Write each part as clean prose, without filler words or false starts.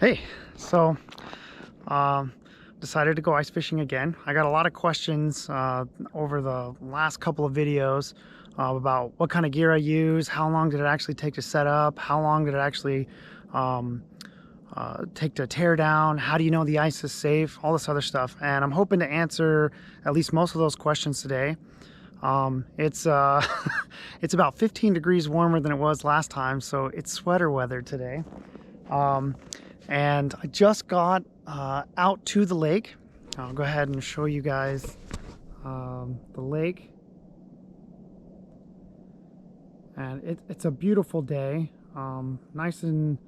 Hey, so decided to go ice fishing again. I got a lot of questions over the last couple of videos about what kind of gear I use, how long did it actually take to set up, how long did it actually um, take to tear down, how do you know the ice is safe, all this other stuff. And I'm hoping to answer at least most of those questions today. It's it's about 15 degrees warmer than it was last time, so it's sweater weather today. And I just got out to the lake. I'll go ahead and show you guys the lake. And it's a beautiful day, nice and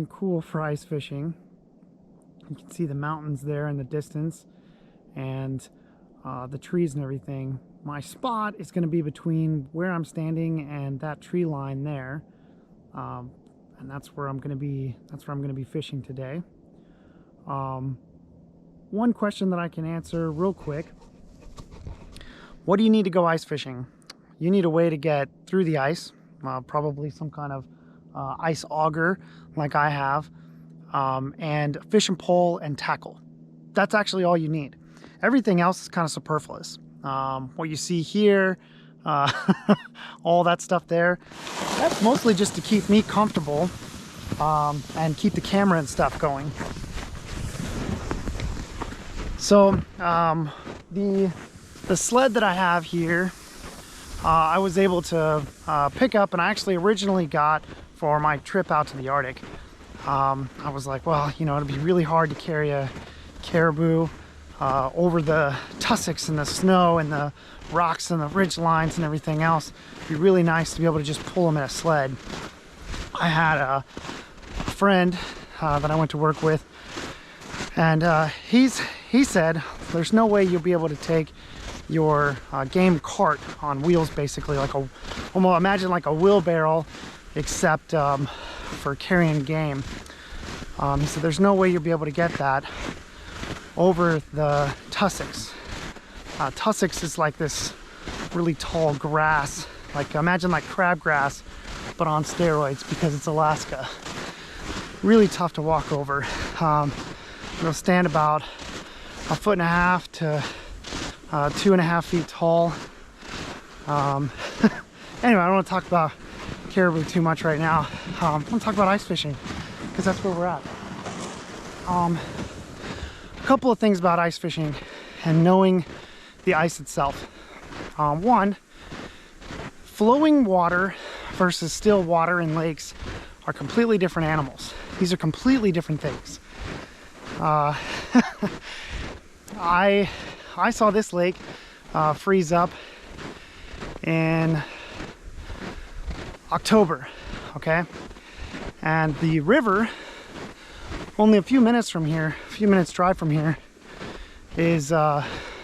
cool for ice fishing. You can see the mountains there in the distance and the trees and everything. My spot is going to be between where I'm standing and that tree line there. And that's where I'm going to be fishing today. One question that I can answer real quick: what do you need to go ice fishing? You need a way to get through the ice, probably some kind of ice auger like I have, and fishing pole and tackle. That's actually all you need. Everything else is kind of superfluous. What you see here, all that stuff there, that's mostly just to keep me comfortable and keep the camera and stuff going. So the sled that I have here, I was able to pick up, and I actually originally got for my trip out to the Arctic. I was like, well, you know, it'd be really hard to carry a caribou over the tussocks and the snow and the rocks and the ridge lines and everything else. It'd be really nice to be able to just pull them in a sled. I had a friend that I went to work with, and he said there's no way you'll be able to take your game cart on wheels, basically like almost imagine like a wheelbarrow, except for carrying game. He said there's no way you'll be able to get that over the tussocks. Tussocks is like this really tall grass, like imagine like crabgrass, but on steroids, because it's Alaska. Really tough to walk over. It'll stand about 1.5 to 2.5 feet tall. Anyway, I don't want to talk about caribou too much right now. I want to talk about ice fishing, because that's where we're at. A couple of things about ice fishing and knowing the ice itself. One, flowing water versus still water in lakes are completely different animals. These are completely different things. I saw this lake freeze up in October, okay? And the river, only a few minutes from here, a few minutes drive from here, is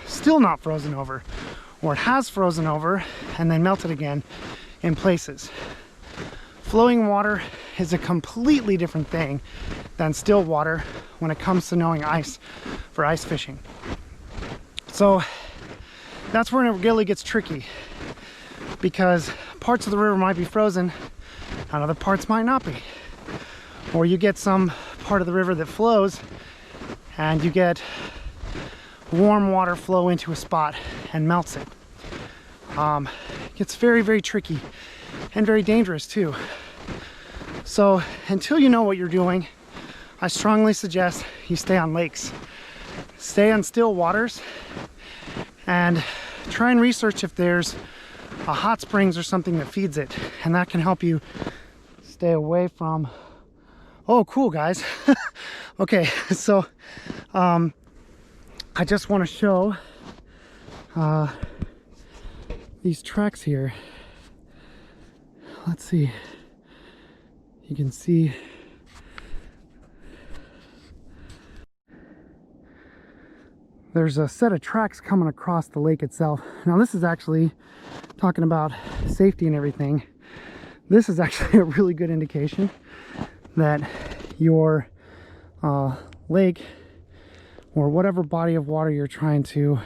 still not frozen over, or it has frozen over and then melted again in places. Flowing water is a completely different thing than still water when it comes to knowing ice for ice fishing. So that's where it really gets tricky, because parts of the river might be frozen and other parts might not be. Or you get some part of the river that flows and you get warm water flow into a spot and melts it. It gets very, very tricky and very dangerous too. So until you know what you're doing, I strongly suggest you stay on lakes. Stay on still waters and try and research if there's a hot springs or something that feeds it, and that can help you stay away from... Oh, cool, guys. Okay, so I just want to show these tracks here. Let's see. You can see there's a set of tracks coming across the lake itself. Now this is actually, talking about safety and everything, this is actually a really good indication that your lake or whatever body of water you're trying to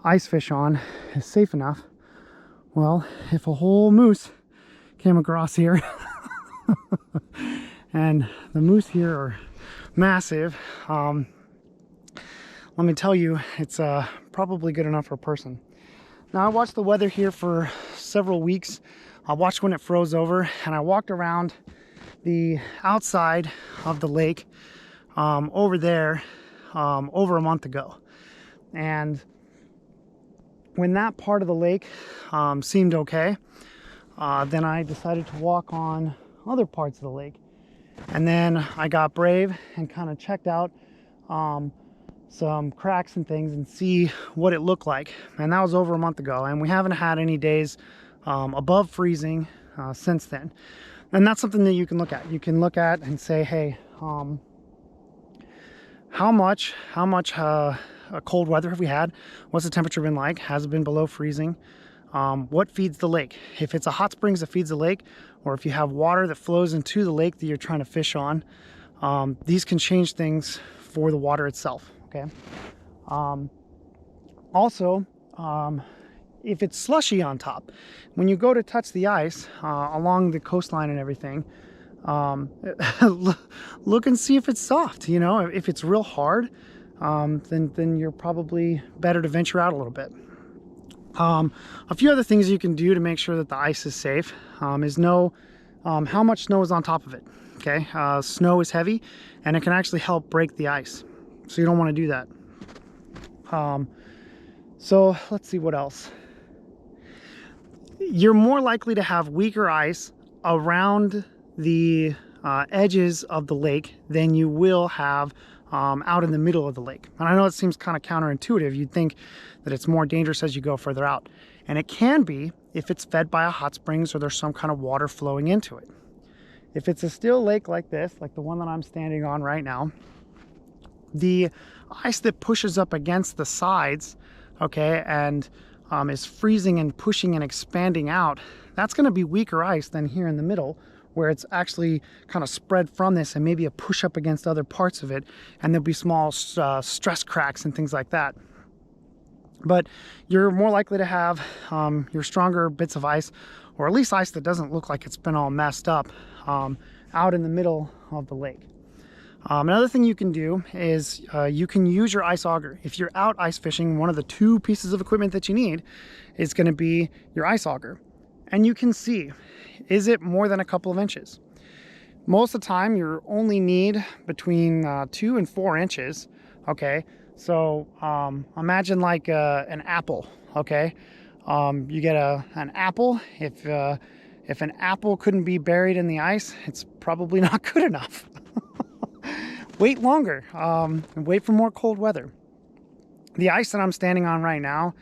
ice fish on is safe enough. Well, if a whole moose came across here And the moose here are massive. Let me tell you, it's probably good enough for a person. Now, I watched the weather here for several weeks. I watched when it froze over, and I walked around the outside of the lake over there over a month ago. And when that part of the lake seemed okay, then I decided to walk on other parts of the lake. And then I got brave and kind of checked out some cracks and things and see what it looked like. And that was over a month ago, and we haven't had any days above freezing since then. And that's something that you can look at. You can look at and say, hey, how much cold weather have we had? What's the temperature been like? Has it been below freezing? What feeds the lake? If it's a hot springs that feeds the lake, or if you have water that flows into the lake that you're trying to fish on, these can change things for the water itself. Okay. Also, if it's slushy on top, when you go to touch the ice along the coastline and everything, look and see if it's soft. You know, if it's real hard, then you're probably better to venture out a little bit. A few other things you can do to make sure that the ice is safe is know how much snow is on top of it. Okay, snow is heavy, and it can actually help break the ice, so you don't want to do that. So let's see what else. You're more likely to have weaker ice around the edges of the lake than you will have out in the middle of the lake. And I know it seems kind of counterintuitive. You'd think that it's more dangerous as you go further out. And it can be if it's fed by a hot springs or there's some kind of water flowing into it. If it's a still lake like this, like the one that I'm standing on right now, the ice that pushes up against the sides, okay, and is freezing and pushing and expanding out, that's going to be weaker ice than here in the middle, where it's actually kind of spread from this and maybe a push up against other parts of it, and there'll be small stress cracks and things like that. But you're more likely to have your stronger bits of ice, or at least ice that doesn't look like it's been all messed up, out in the middle of the lake. Another thing you can do is you can use your ice auger. If you're out ice fishing, one of the two pieces of equipment that you need is going to be your ice auger. And you can see, is it more than a couple of inches? Most of the time, you only need between 2 and 4 inches, okay? So imagine like an apple, okay? You get an apple. If an apple couldn't be buried in the ice, it's probably not good enough. Wait longer, and wait for more cold weather. The ice that I'm standing on right now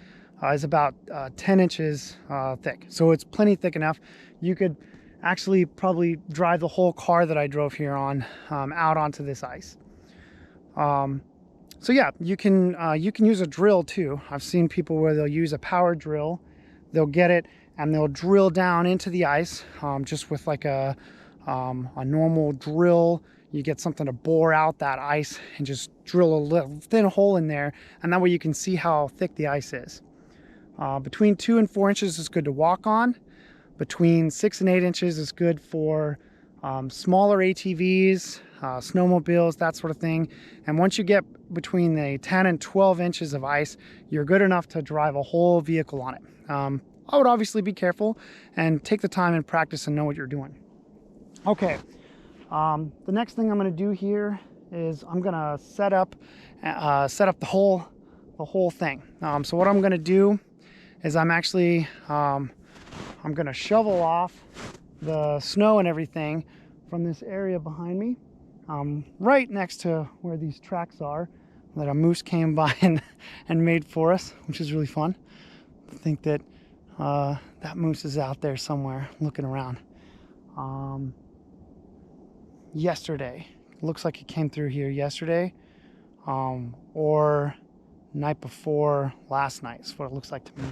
is about 10 inches thick. So it's plenty thick enough. You could actually probably drive the whole car that I drove here on out onto this ice. So yeah, you can use a drill too. I've seen people where they'll use a power drill. They'll get it and they'll drill down into the ice just with like a normal drill. You get something to bore out that ice and just drill a little thin hole in there, and that way you can see how thick the ice is. Between 2 and 4 inches is good to walk on. Between 6 and 8 inches is good for smaller ATVs, snowmobiles, that sort of thing. And once you get between the 10 and 12 inches of ice, you're good enough to drive a whole vehicle on it. I would obviously be careful and take the time and practice and know what you're doing. Okay. The next thing I'm going to do here is I'm going to set up the whole thing. So what I'm going to do is I'm going to shovel off the snow and everything from this area behind me, right next to where these tracks are that a moose came by and made for us, which is really fun. I think that that moose is out there somewhere looking around. Yesterday, looks like it came through here yesterday, or night before last night is what it looks like to me.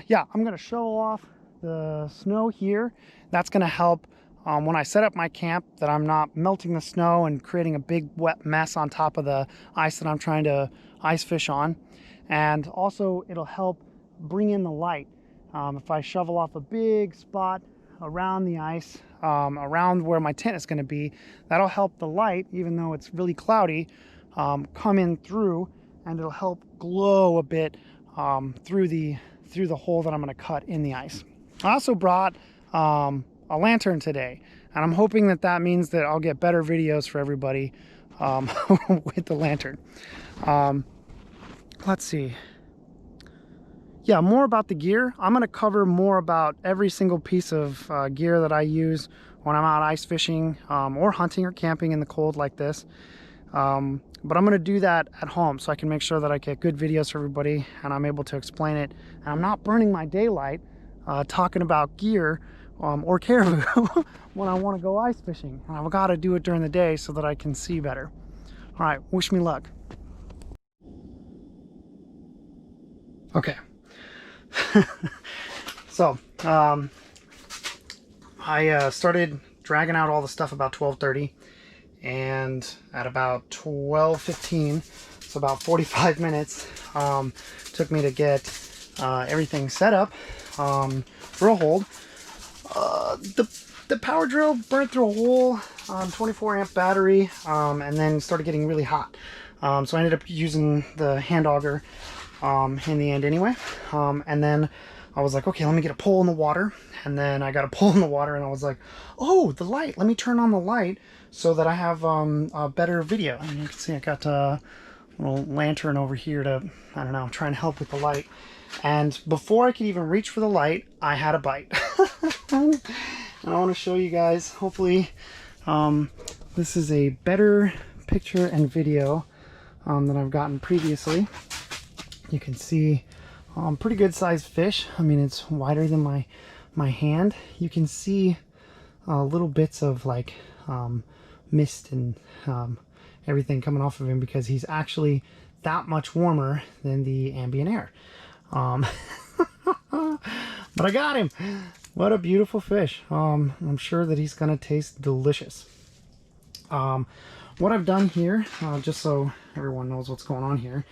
Yeah, I'm gonna shovel off the snow here. That's gonna help when I set up my camp, that I'm not melting the snow and creating a big wet mess on top of the ice that I'm trying to ice fish on. And also it'll help bring in the light. If I shovel off a big spot around the ice, around where my tent is going to be. That'll help the light, even though it's really cloudy, come in through, and it'll help glow a bit through the hole that I'm going to cut in the ice. I also brought a lantern today, and I'm hoping that that means that I'll get better videos for everybody with the lantern. Let's see. Yeah, more about the gear. I'm going to cover more about every single piece of gear that I use when I'm out ice fishing or hunting or camping in the cold like this. But I'm going to do that at home so I can make sure that I get good videos for everybody and I'm able to explain it. And I'm not burning my daylight talking about gear or caribou when I want to go ice fishing. And I've got to do it during the day so that I can see better. All right, wish me luck. Okay. So I started dragging out all the stuff about 12:30, and at about 12:15, so about 45 minutes, took me to get everything set up for a hold. The power drill burnt through a hole on 24 amp battery, and then started getting really hot. So I ended up using the hand auger in the end anyway. And then I was like, okay, let me get a pole in the water. And then I got a pole in the water and I was like, oh, the light, let me turn on the light so that I have a better video. And you can see I got a little lantern over here to, I don't know, try and help with the light. And before I could even reach for the light, I had a bite. And I want to show you guys, hopefully this is a better picture and video than I've gotten previously. You can see pretty good sized fish. I mean, it's wider than my hand. You can see little bits of like mist and everything coming off of him because he's actually that much warmer than the ambient air. But I got him. What a beautiful fish. I'm sure that he's gonna taste delicious. What I've done here, just so everyone knows what's going on here,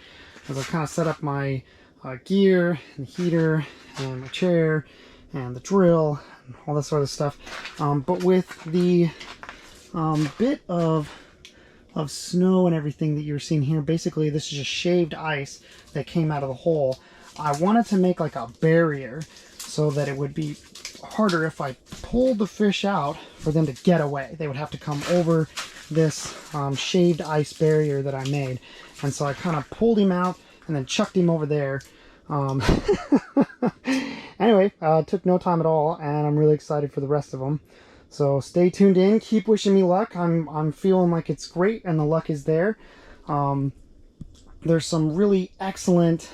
is I've kind of set up my gear and the heater and my chair and the drill and all this sort of stuff. But with the bit of snow and everything that you're seeing here, basically this is just shaved ice that came out of the hole. I wanted to make like a barrier so that it would be harder if I pulled the fish out for them to get away. They would have to come over this shaved ice barrier that I made. And so I kind of pulled him out and then chucked him over there. Anyway, took no time at all, and I'm really excited for the rest of them. So stay tuned in, keep wishing me luck. I'm feeling like it's great and the luck is there. There's some really excellent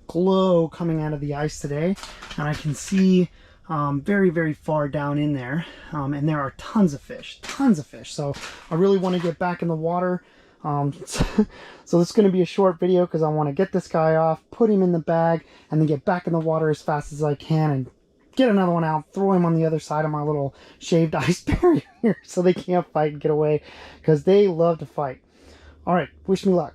glow coming out of the ice today, and I can see very, very far down in there, and there are tons of fish. So I really want to get back in the water. So this is going to be a short video because I want to get this guy off, put him in the bag, and then get back in the water as fast as I can and get another one out, throw him on the other side of my little shaved ice barrier so they can't fight and get away, because they love to fight. All right, wish me luck.